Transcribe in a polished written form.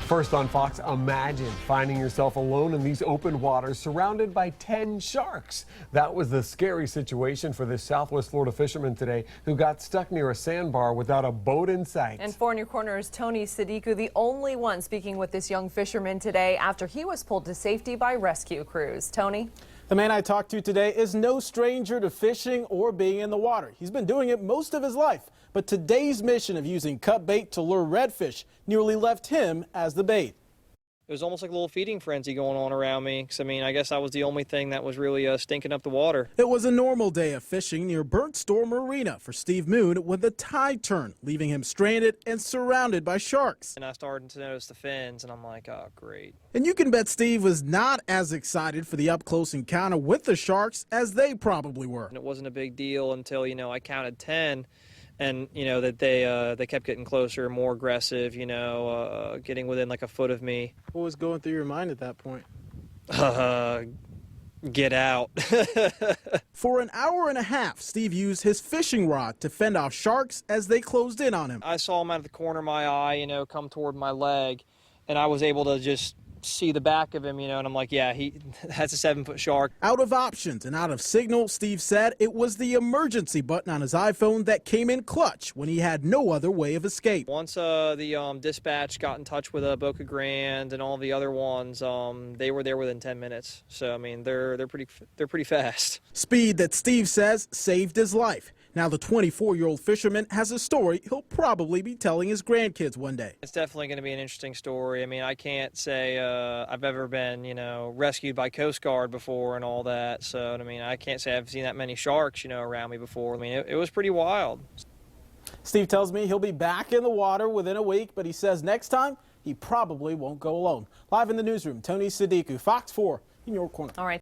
First on Fox, imagine finding yourself alone in these open waters surrounded by 10 sharks. That was the scary situation for this Southwest Florida fisherman today who got stuck near a sandbar without a boat in sight. And 4 News Corner's Tony Sadiku, the only one speaking with this young fisherman today after he was pulled to safety by rescue crews. Tony? The man I talked to today is no stranger to fishing or being in the water. He's been doing it most of his life. But today's mission of using cut bait to lure redfish nearly left him as the bait. It was almost like a little feeding frenzy going on around me. 'Cause, I guess I was the only thing that was really stinking up the water. It was a normal day of fishing near Burnt Store Marina for Steve Moon when the tide turned, leaving him stranded and surrounded by sharks. And I started to notice the fins, and I'm like, oh, great. And you can bet Steve was not as excited for the up-close encounter with the sharks as they probably were. And it wasn't a big deal until, I counted 10. And, that they kept getting closer, more aggressive, getting within like a foot of me. What was going through your mind at that point? Get out. For an hour and a half, Steve used his fishing rod to fend off sharks as they closed in on him. I saw him out of the corner of my eye, come toward my leg, and I was able to just see the back of him, and I'm like, yeah, that's a 7-foot shark. Out of options and out of signal, Steve said it was the emergency button on his iPhone that came in clutch when he had no other way of escape. Once the dispatch got in touch with Boca Grande and all the other ones, they were there within 10 minutes. So they're pretty fast. Speed that Steve says saved his life. Now the 24-year-old fisherman has a story he'll probably be telling his grandkids one day. It's definitely going to be an interesting story. I can't say I've ever been, rescued by Coast Guard before and all that. So, I can't say I've seen that many sharks, around me before. It was pretty wild. Steve tells me he'll be back in the water within a week, but he says next time he probably won't go alone. Live in the newsroom, Tony Sadiku, Fox 4 in your corner. All right.